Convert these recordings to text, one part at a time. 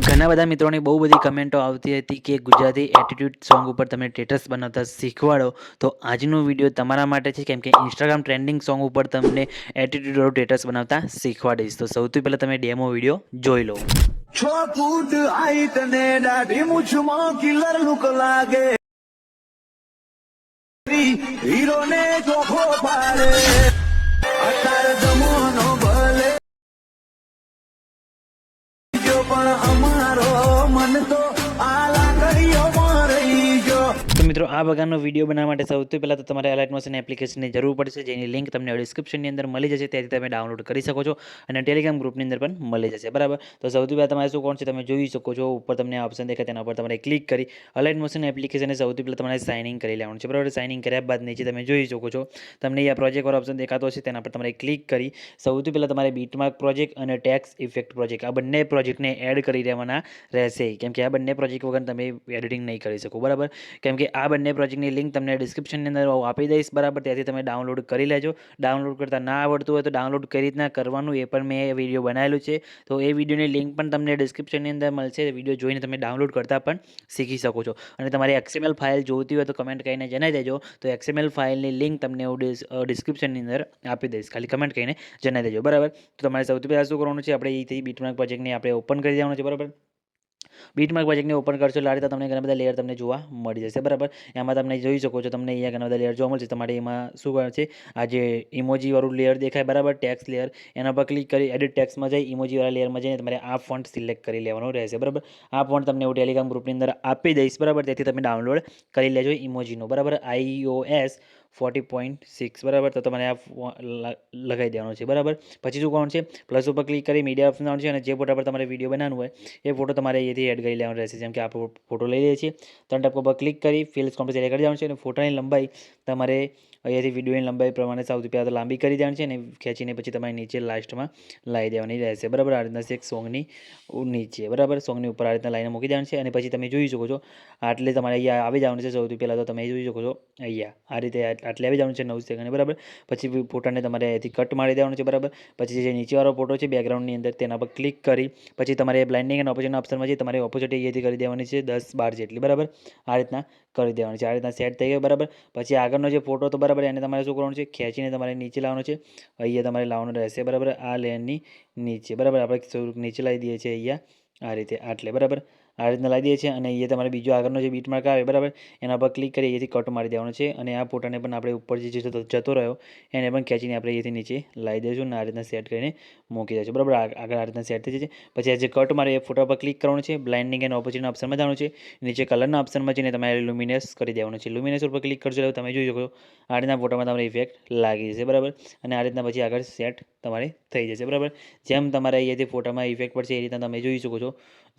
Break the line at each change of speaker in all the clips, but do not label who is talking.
ઘણા બધા મિત્રોની બહુ બધી કમેન્ટો આવતી હતી કે ગુજરાતી એટીટ્યુડ સોંગ ઉપર તમે સ્ટેટસ બનાવતા શીખવાડો. તો આજનો વિડીયો તમારા માટે છે, કેમ કે ઇન્સ્ટાગ્રામ ટ્રેન્ડિંગ સોંગ ઉપર તમને એટીટ્યુડ સ્ટેટસ બનાવતા શીખવાડીશ. તો સૌથી પહેલાં તમે ડેમો વિડીયો જોઈ લો.
6 ફૂટ હાઈટ ને દાઢી મૂછમાં કિલર લુક લાગે, હીરો ને ચોખો પાડે, અત્યારે જમવાનો ભલે ગયો પણ અમારો મન તો આ લાકડીઓમાં રહી ગયો.
તો મિત્રો, આ પ્રકારનો વિડીયો બનાવવા માટે સૌથી પહેલાં તો તમારે અલાઇટ મોશન એપ્લિકેશનની જરૂર પડશે, જેની લિંક તમને ડિસ્ક્રિપ્શનની અંદર મળી જશે. ત્યાંથી તમે ડાઉનલોડ કરી શકો છો અને ટેલિગ્રામ ગ્રુપની અંદર પણ મળી જશે. બરાબર, તો સૌથી પહેલાં તમારે શું કોણ છે તમે જોઈ શકો છો. ઉપર તમને ઓપ્શન દેખાય તેના ઉપર તમારે ક્લિક કરી અલાઇટ મોશન એપ્લિકેશનને સૌથી પહેલાં તમારે સાઇન ઇન કરી લેવાનું છે. બરાબર, સાઇન ઇન કર્યા બાદ નીચે તમે જોઈ શકો છો તમને આ પ્રોજેક્ટ વાળો ઓપ્શન દેખાતો હશે, તેના પર તમારે ક્લિક કરી સૌથી પહેલાં તમારે બીટમાર્ક પ્રોજેક્ટ અને ટેક્સ ઇફેક્ટ પ્રોજેક્ટ, આ બંને પ્રોજેક્ટને એડ કરી દેવાના રહેશે. કેમ કે આ બંને પ્રોજેક્ટ વગર તમે એડિટિંગ નહીં કરી શકો. બરાબર, કેમ કે આ બંને પ્રોજેક્ટની લિંક તમને ડિસ્ક્રિપ્શનની અંદર આપી દઈશ. બરાબર, ત્યાંથી તમે ડાઉનલોડ કરી લેજો. ડાઉનલોડ કરતાં ના આવડતું હોય તો ડાઉનલોડ કઈ રીતના કરવાનું એ પણ મેં વિડીયો બનાવેલું છે. તો એ વિડીયોની લિંક પણ તમને ડિસ્ક્રિપ્શનની અંદર મળશે. વિડીયો જોઈને તમે ડાઉનલોડ કરતાં પણ શીખી શકો છો. અને તમારી XML ફાઇલ જોઈતી હોય તો કમેન્ટ કરીને જણાવી દેજો. તો XML ફાઇલની લિંક તમને હું ડિસ્ક્રિપ્શનની અંદર આપી દઈશ. ખાલી કમેન્ટ કરીને જણાવી દેજો. બરાબર, તો તમારે સૌથી પહેલાં શું કરવાનું છે, આપણે અહીંથી બીટમાર્ક પ્રોજેક્ટને આપણે ઓપન કરી દેવાનું છે. બરાબર, બીટમાર્ક પ્રોજેક્ટને ઓપન કરશો એટલે આ રીતે તમને ઘણા બધા લેયર તમને જોવા મળી જશે. બરાબર, એમાં તમે જોઈ શકો છો તમને અહીંયા ઘણા બધા લેયર જોવા મળશે. તમારે એમાં શું કરવાનું છે, આ જે ઇમોજીવાળું લેયર દેખાય, બરાબર, ટેક્સ લેયર, એના પર ક્લિક કરી એડિટ ટેક્સમાં જઈ ઇમોજીવાળા લેયરમાં જઈને તમારે આ ફોન્ટ સિલેક્ટ કરી લેવાનું રહેશે. બરાબર, આ ફોન્ટ તમને હું ટેલિગ્રામ ગ્રુપની અંદર આપી દઈશ. બરાબર, તેથી તમે ડાઉનલોડ કરી લેજો ઇમોજીનો. બરાબર, iOS 40.6. બરાબર, તો તમારે આ લગાવી દેવાનું છે. બરાબર, પછી શું કરવાનું છે, પ્લસ ઉપર ક્લિક કરી મીડિયા ઓપ્શન આવવાનું છે અને જે ફોટા પર તમારે વિડીયો બનાવવાનું હોય એ ફોટો તમારે અહીંયાથી એડ કરી લેવાનો રહેશે. જેમ કે આપણે ફોટો લઈ લઈએ છીએ, 3 ટપકા પર ક્લિક કરી ફિલ્સ કોમ્પ્લેટ સિલેક્ટ કરી દેવાનું છે અને ફોટાની લંબાઈ તમારે અહીંયાથી વિડીયોની લંબાઈ પ્રમાણે સૌથી પહેલાં તો લાંબી કરી દેવાની છે અને ખેંચીને પછી તમારે નીચે લાસ્ટમાં લાવી દેવાની રહેશે. બરાબર, આ રીતના છે સોંગની નીચે. બરાબર, સોંગની ઉપર આ રીતના લાઈને મૂકી દેવાની છે અને પછી તમે જોઈ શકો છો આટલે તમારે અહીંયા આવી જવાનું છે. સૌથી પહેલાં તો તમે જોઈ શકો છો અહીંયા આ રીતે આટલે આવી જવાનું છે 9 સેકન્ડ. બરાબર, પછી ફોટાને તમારે અહીંથી કટ મારી દેવાનું છે. બરાબર, પછી જે નીચેવાળો ફોટો છે બેકગ્રાઉન્ડની અંદર તેના પર ક્લિક કરી પછી તમારે બ્લાઇન્ડિંગ એન્ડ ઓપોઝિટના ઓપ્શનમાં જઈ તમારે ઓપોઝિટ અહીંયાથી કરી દેવાની છે 10-12 જેટલી. બરાબર, આ રીતના કરી દેવાની છે. આ રીતના સેટ થઈ ગઈ. બરાબર, પછી આગળનો જે ફોટો હતો, બરાબર, એને તમારે શું કરવાનું છે, ખેંચીને તમારે નીચે લાવવાનો છે. અહીંયા તમારે લાવવાનો રહેશે. બરાબર, આ લેયરની નીચે. બરાબર, આપણે થોડુંક નીચે લાવી દઈએ છીએ અહીંયા આ રીતે આટલે. બરાબર, આ રીતના લાવી દઈએ છીએ અને અહીંયા તમારે બીજો આગળનો જે બીટમાર્ક આવે, બરાબર, એના પર ક્લિક કરી અહીંયાથી કટ મારી દેવાનો છે અને આ ફોટાને પણ આપણે ઉપર જે જતો રહ્યો એને પણ ખેંચીને આપણે અહીંયાથી નીચે લાવી દઈશું અને આ રીતના સેટ કરીને મૂકી દઈશું. બરાબર, આગળ આ રીતના સેટ થઈ જશે. પછી આ જે કટ મારે એ ફોટા પર ક્લિક કરવાનું છે, બ્લાઇન્ડિંગ એન્ડ ઓપોઝિટના ઓપ્શનમાં જવાનું છે, નીચે કલરના ઓપ્શનમાં જઈને તમારે લ્યુમિનસ કરી દેવાનું છે. લ્યુમિનસ ઉપર ક્લિક કરશો એટલે તમે જોઈ શકો છો આ રીતના ફોટામાં તમારે ઇફેક્ટ લાગી જશે. બરાબર, અને આ રીતના પછી આગળ સેટ તમારે થઈ જશે. બરાબર, જેમ તમારે અહીંયાથી ફોટામાં ઇફેક્ટ પડશે એ રીતના તમે જોઈ શકો છો.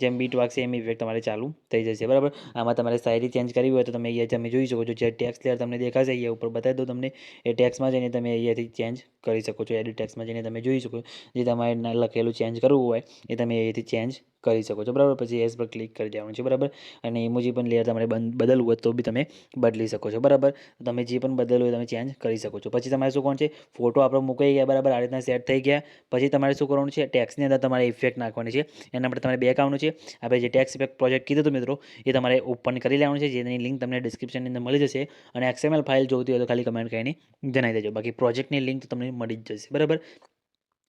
જેમ બીટ વાગશે એમ ઇફેક્ટ તમારે ચાલુ થઈ જશે. બરાબર, આમાં તમારે શાયરી ચેન્જ કરવી હોય તો તમે અહીંયા તમે જોઈ શકો છો જે ટેક્સ લેયર તમને દેખાશે અહીંયા ઉપર બતાવી દો તમને, એ ટેક્સમાં જઈને તમે અહીંયાથી ચેન્જ કરી શકો છો. એડિટ ટેક્સમાં જઈને તમે જોઈ શકો જે તમારે લખેલું ચેન્જ કરવું હોય એ તમે અહીંયાથી ચેન્જ કરી શકો છો. બરાબર, પછી એસ પર ક્લિક કરી દેવાનું છે. બરાબર, અને ઇમોજી પણ લેયર તમારે બદલવું હોય તો બી તમે બદલી શકો છો. બરાબર, તમે જે પણ બદલવું હોય તમે ચેન્જ કરી શકો છો. પછી તમારે શું કરવાનું છે, ફોટો આપણો મૂકાઈ ગયા. બરાબર, આ રીતના સેટ થઈ ગયા. પછી તમારે શું કરવાનું છે, ટેક્સની અંદર તમારે ઇફેક્ટ નાખવાની છે. એના માટે તમારે બેક આવવાનું છે. આપણે જે ટેક્સ ઇફેક્ટ પ્રોજેક્ટ કીધું હતું મિત્રો એ તમારે ઓપન કરી લેવાનું છે, જેની લિંક તમને ડિસ્ક્રિપ્શનની અંદર મળી જશે. અને XML ફાઇલ જોઈતી હોય તો ખાલી કમેન્ટ કરીને જણાવી દેજો. બાકી પ્રોજેક્ટની લિંક તો તમને મળી જ જશે. બરાબર,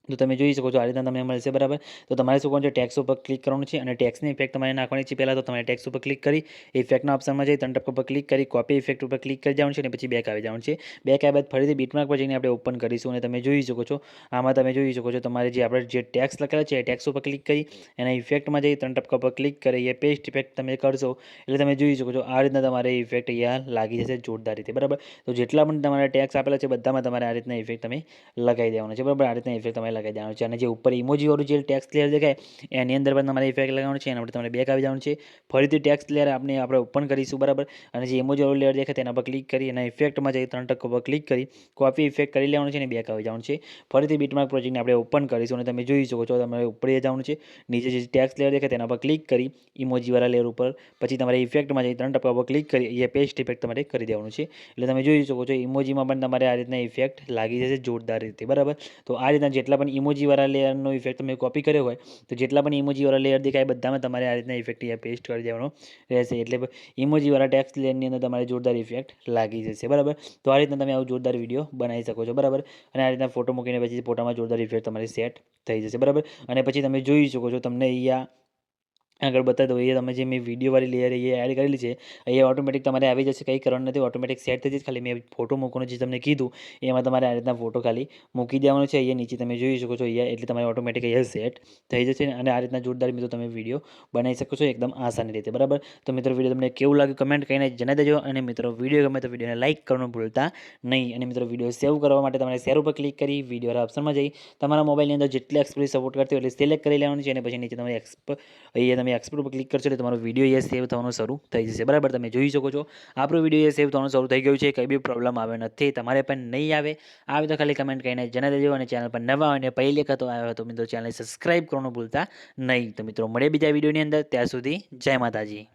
તો તમે જોઈ શકો છો આ રીતના તમને મળશે. બરાબર, તો તમારે શું કરવાનું છે, ટેક્સ ઉપર ક્લિક કરવાનું છે અને ટેક્સની ઇફેક્ટ તમારે નાખવાની છે. પહેલાં તો તમારે ટેક્સ ઉપર ક્લિક કરી ઇફેક્ટના ઓપ્શનમાં જઈ 3 ટપકા પર ક્લિક કરી કોપી ઇફેક્ટ ઉપર ક્લિક કરી જવાનું છે અને પછી બેક આવી જવાનું છે. બેક આવ્યા બાદ ફરીથી બીટમાર્ક પર જઈને આપણે ઓપન કરીશું અને તમે જોઈ શકો છો આમાં તમે જોઈ શકો છો તમારે જે આપણે જે ટેક્સ લખેલા છે એ ટેક્સ ઉપર ક્લિક કરી એના ઇફેક્ટમાં જઈ 3 ટપકા પર ક્લિક કરી એ પેસ્ટ ઇફેક્ટ તમે કરશો એટલે તમે જોઈ શકો છો આ રીતના તમારે ઇફેક્ટ અહીંયા લાગી જશે જોરદાર રીતે. બરાબર, તો જેટલા પણ તમારા ટેક્સ આપેલા છે બધામાં તમારે આ રીતના ઇફેક્ટ તમે લગાવી દેવાનો છે. બરાબર, આ રીતના ઇફેક્ટ તમારે લગાવી દેવાનો છે અને જે ઉપર ઇમોજીવાળું જે ટેક્સ લેયર દેખાય એની અંદર પણ તમારે ઇફેક્ટ લગાવવાનું છે. એના માટે તમારે બેક આવી જવાનું છે. ફરીથી ટેક્સ લેયર આપણે ઓપન કરીશું. બરાબર, અને જે ઇમોજીવાળું લેયર દેખાય તેના પર ક્લિક કરી અને ઇફેક્ટમાં જઈ 3 ટકા પર ક્લિક કરી કોપી ઇફેક્ટ કરી લેવાનું છે અને બેક આવી જવાનું છે. ફરીથી બીટમાર્ક પ્રોજેક્ટને આપણે ઓપન કરીશું અને તમે જોઈ શકો છો તમારે ઉપર જવાનું છે. નીચે જે ટેક્સ લેયર દેખાય તેના પર ક્લિક કરી ઇમોજીવાળા લેયર ઉપર પછી તમારે ઇફેક્ટમાં જઈ 3 ટકા પર ક્લિક કરી એ પેસ્ટ ઇફેક્ટ તમારે કરી દેવાનું છે. એટલે તમે જોઈ શકો છો ઇમોજીમાં પણ તમારે આ રીતના ઇફેક્ટ લાગી જશે જોરદાર રીતે. બરાબર, તો આ રીતના જેટલા પણ પણ ઇમોજીવાળા લેયરનો ઇફેક્ટ તમે કોપી કર્યો હોય તો જેટલા પણ ઇમોજીવાળા લેયર દેખાય બધામાં તમારે આ રીતના ઇફેક્ટ અહીંયા પેસ્ટ કરી દેવાનો રહેશે. એટલે ઇમોજીવાળા ટેક્સ્ટ લેયરની અંદર તમારે જોરદાર ઇફેક્ટ લાગી જશે. બરાબર, તો આ રીતના તમે આવું જોરદાર વિડીયો બનાવી શકો છો. બરાબર, અને આ રીતના ફોટો મૂકીને પછી ફોટામાં જોરદાર ઇફેક્ટ તમારી સેટ થઈ જશે. બરાબર, અને પછી તમે જોઈ શકો છો તમને અહીંયા આગળ બતાવી દઉં. અહીંયા તમે જે મેં વિડીયોવાળી લેયર અહીંયા એડ કરેલી છે અહીંયા ઓટોમેટિક તમારે આવી જશે. કંઈ કરવાનું નથી, ઓટોમેટિક સેટ થઈ જશે. ખાલી મેં ફોટો મૂકવાનું જે તમને કીધું એમાં તમારે આ રીતના ફોટો ખાલી મૂકી દેવાનો છે. અહીંયા નીચે તમે જોઈ શકો છો અહીંયા, એટલે તમારે ઓટોમેટિક અહીંયા સેટ થઈ જશે અને આ રીતના જોરદાર મિત્રો તમે વિડીયો બનાવી શકો છો એકદમ આસાની રીતે. બરાબર, તો મિત્રો વિડીયો તમને કેવું લાગ્યું કમેન્ટ કરીને જણાવી દેજો. અને મિત્રો વિડીયો ગમે તો વિડીયોને લાઇક કરવાનું ભૂલતા નહીં. અને મિત્રો વિડીયો સેવ કરવા માટે તમારે શેર ઉપર ક્લિક કરી વિડીયો ઓપ્શનમાં જઈ તમારા મોબાઈલની અંદર જેટલી એક્સપોર્ટ સપોર્ટ કરતી હોય એટલે સિલેક્ટ કરી લેવાનું છે. અને પછી નીચે તમે અહીંયા તમે એક્સપોર્ટ ઉપર ક્લિક કરશો એટલે તમારો વિડીયો અહીંયા સેવ થવાનું શરૂ થઈ જશે. બરાબર, તમે જોઈ શકો છો આપણો વિડીયો અહીંયા સેવ થવાનું શરૂ થઈ ગયું છે. કંઈ બી પ્રોબ્લેમ આવે નથી, તમારે પણ નહીં આવે તો ખાલી કમેન્ટ કરીને જણાવી દેજો. અને ચેનલ પર નવા હોય ને પહેલી વખત આવ્યો તો મિત્રો ચેનલ સબસ્ક્રાઈબ કરવાનું ભૂલતા નહીં. તો મિત્રો મળે બીજા વિડીયોની અંદર, ત્યાં સુધી જય માતાજી.